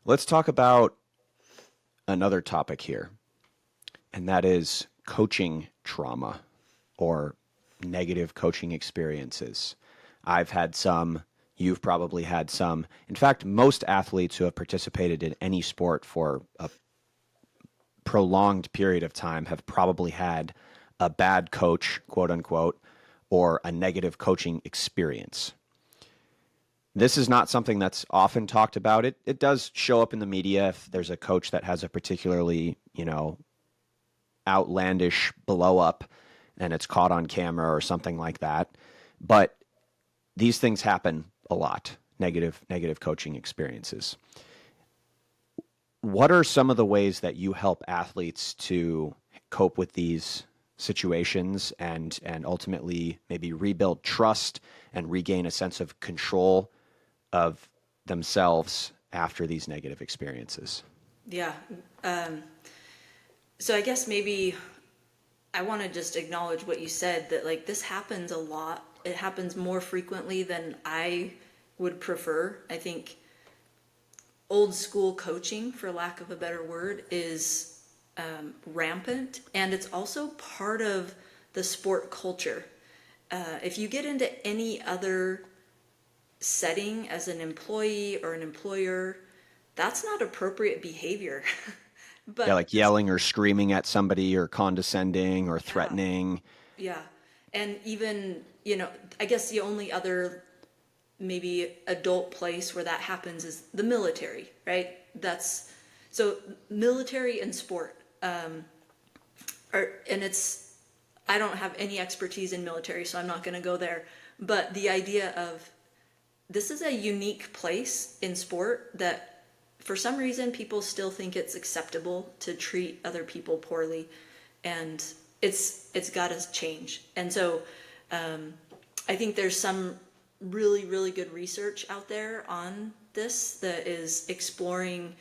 Let's talk about another topic here, and that is coaching trauma or negative coaching experiences. I've had some, you've probably had some. In fact, most athletes who have participated in any sport for a prolonged period of time have probably had a bad coach, quote unquote, or a negative coaching experience. This is not something that's often talked about. It does show up in the media if there's a coach that has a particularly, outlandish blow up and it's caught on camera or something like that. But these things happen a lot, negative coaching experiences. What are some of the ways that you help athletes to cope with these situations and ultimately maybe rebuild trust and regain a sense of control of themselves after these negative experiences? Yeah. Um, so I guess maybe I want to just acknowledge what you said, that like this happens a lot. It happens more frequently than I would prefer. I think old school coaching, for lack of a better word, is rampant, and it's also part of the sport culture. If you get into any other setting as an employee or an employer, that's not appropriate behavior. Yeah, But like yelling or screaming at somebody or condescending or yeah, threatening. yeah. And even, I guess the only other maybe adult place where that happens is the military, right? That's so military and sport. And I don't have any expertise in military, so I'm not going to go there. But the idea of this is a unique place in sport that for some reason people still think it's acceptable to treat other people poorly, and it's got to change. And so I think there's some really good research out there on this that is exploring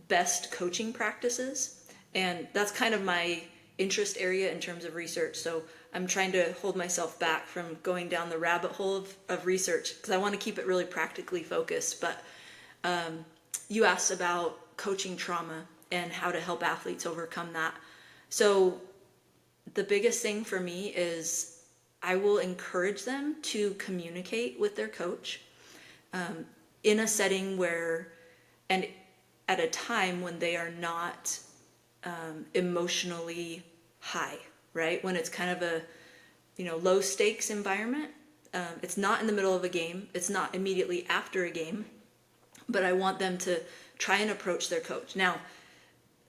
best coaching practices, and that's kind of my interest area in terms of research. So I'm trying to hold myself back from going down the rabbit hole of research because I want to keep it really practically focused. But you asked about coaching trauma and how to help athletes overcome that. So the biggest thing for me is I will encourage them to communicate with their coach in a setting where, and at a time when they are not emotionally high, right? When it's kind of a, low stakes environment. It's not in the middle of a game. It's not immediately after a game, but I want them to try and approach their coach. Now,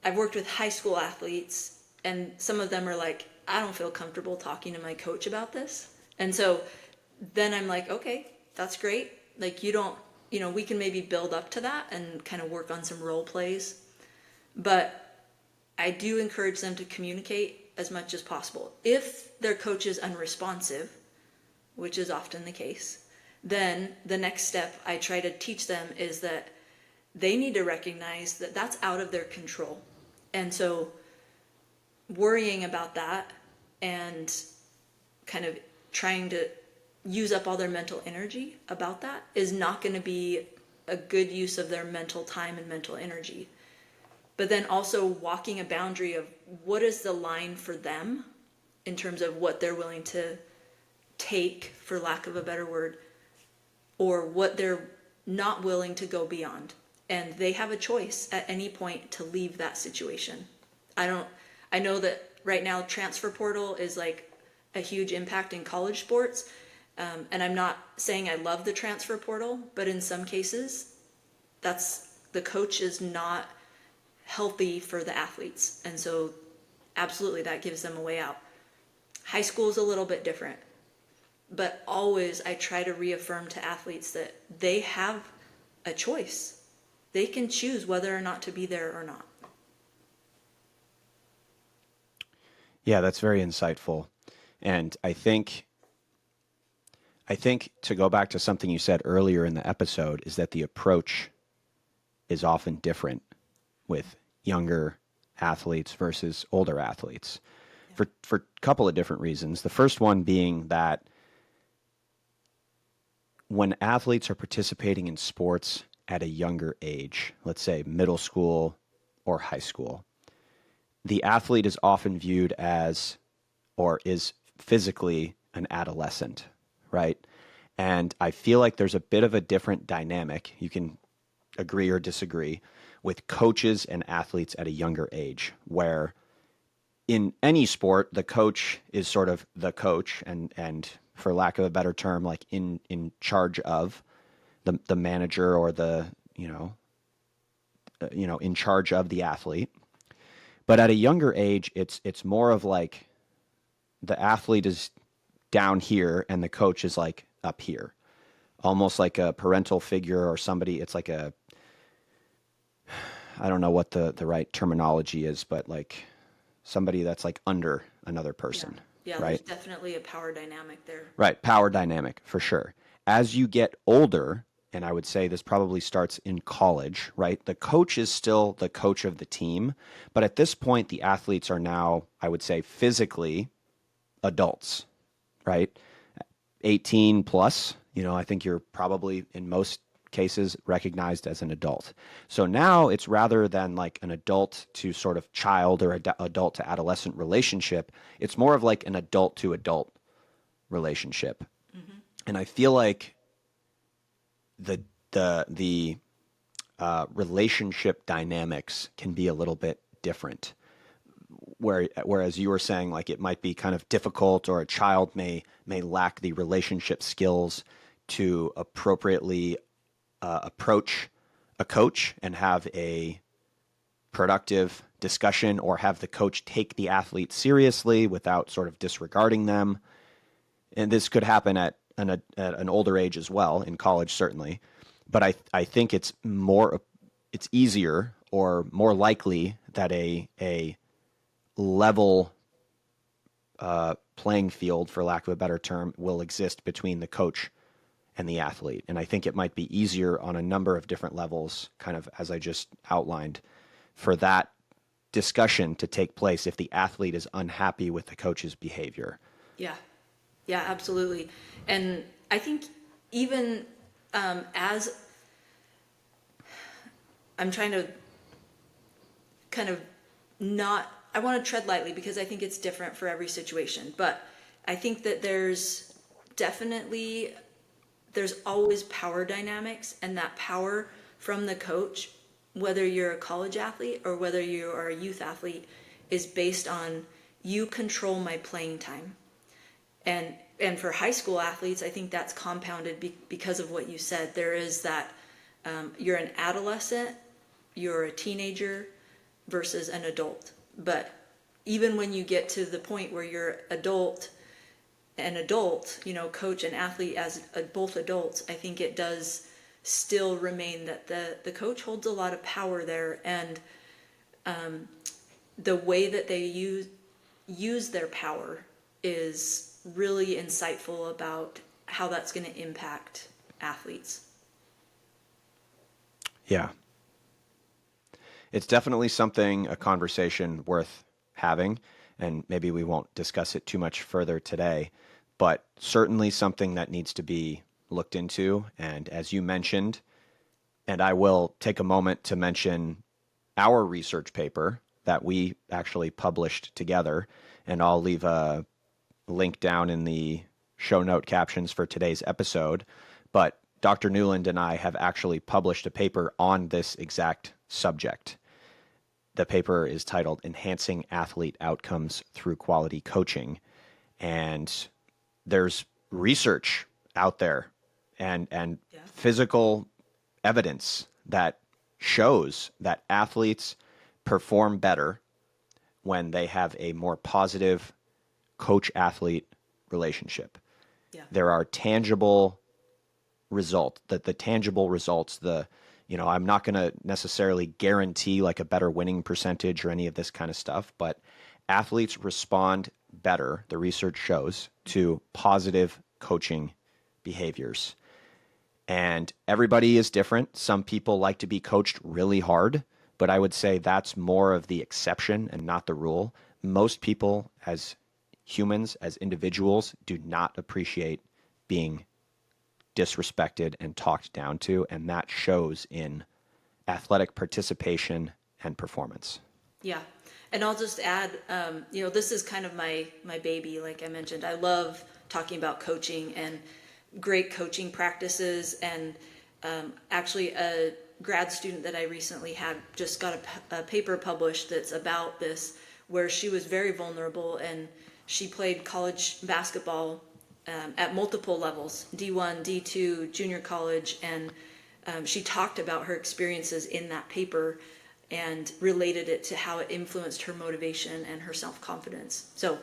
I've worked with high school athletes, and some of them are like, I don't feel comfortable talking to my coach about this. And so then I'm like, okay, that's great. Like, you don't, we can maybe build up to that and kind of work on some role plays. But I do encourage them to communicate as much as possible. If their coach is unresponsive, which is often the case, then the next step I try to teach them is that they need to recognize that that's out of their control. And so worrying about that and kind of trying to use up all their mental energy about that is not going to be a good use of their mental time and mental energy. But then also walking a boundary of what is the line for them in terms of what they're willing to take, for lack of a better word, or what they're not willing to go beyond. And they have a choice at any point to leave that situation. I know that right now transfer portal is like a huge impact in college sports. And I'm not saying I love the transfer portal, but in some cases, the coach is not healthy for the athletes. And so absolutely that gives them a way out. High school is a little bit different, but always I try to reaffirm to athletes that they have a choice. They can choose whether or not to be there or not. Yeah, that's very insightful. And I think to go back to something you said earlier in the episode is that the approach is often different with younger athletes versus older athletes for a couple of different reasons. The first one being that when athletes are participating in sports at a younger age, let's say middle school or high school, the athlete is often viewed as or is physically an adolescent, right? And I feel like there's a bit of a different dynamic. You can agree or disagree with coaches and athletes at a younger age, where in any sport, the coach is sort of the coach and for lack of a better term, like in charge of the manager or the, in charge of the athlete. But at a younger age, it's more of like the athlete is down here and the coach is like up here, almost like a parental figure or somebody. It's like a, I don't know what the right terminology is, but like somebody that's like under another Yeah. person, Yeah, there's right? definitely a power dynamic there. Right, power dynamic for sure. As you get older, and I would say this probably starts in college, right? The coach is still the coach of the team, but at this point, the athletes are now, I would say, physically adults, right? 18 plus, I think you're probably in most cases recognized as an adult. So now it's rather than like an adult to sort of child or adult to adolescent relationship, it's more of like an adult to adult relationship. And I feel like the relationship dynamics can be a little bit different. Whereas you were saying like it might be kind of difficult, or a child may lack the relationship skills to appropriately approach a coach and have a productive discussion, or have the coach take the athlete seriously without sort of disregarding them. And this could happen at an older age as well, in college certainly. But I think it's easier or more likely that a level playing field, for lack of a better term, will exist between the coach and the athlete. And I think it might be easier on a number of different levels, kind of as I just outlined, for that discussion to take place if the athlete is unhappy with the coach's behavior. Yeah. Yeah, absolutely. And I think even as I'm trying to kind of not, I want to tread lightly because I think it's different for every situation. But I think that there's always power dynamics, and that power from the coach, whether you're a college athlete or whether you are a youth athlete, is based on you control my playing time. And for high school athletes, I think that's compounded because of what you said. There is that you're an adolescent, you're a teenager versus an adult. But even when you get to the point where you're an adult, coach and athlete as both adults, I think it does still remain that the coach holds a lot of power there, and the way that they use their power is really insightful about how that's going to impact athletes. Yeah. It's definitely a conversation worth having, and maybe we won't discuss it too much further today, but certainly something that needs to be looked into. And as you mentioned, and I will take a moment to mention our research paper that we actually published together, and I'll leave a link down in the show note captions for today's episode. But Dr. Newland and I have actually published a paper on this exact subject. The paper is titled Enhancing Athlete Outcomes Through Quality Coaching. And there's research out there and Yeah. physical evidence that shows that athletes perform better when they have a more positive coach-athlete relationship. Yeah. There are tangible results, the tangible results, I'm not going to necessarily guarantee like a better winning percentage or any of this kind of stuff, but athletes respond better, the research shows, to positive coaching behaviors. And everybody is different. Some people like to be coached really hard, but I would say that's more of the exception and not the rule. Most people, as humans, as individuals, do not appreciate being disrespected and talked down to, and that shows in athletic participation and performance. Yeah. And I'll just add, this is kind of my baby, like I mentioned. I love talking about coaching and great coaching practices. And actually, a grad student that I recently had just got a paper published that's about this, where she was very vulnerable and she played college basketball at multiple levels, D1, D2, junior college, and she talked about her experiences in that paper and related it to how it influenced her motivation and her self-confidence. So,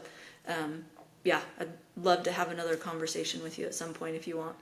yeah, I'd love to have another conversation with you at some point if you want.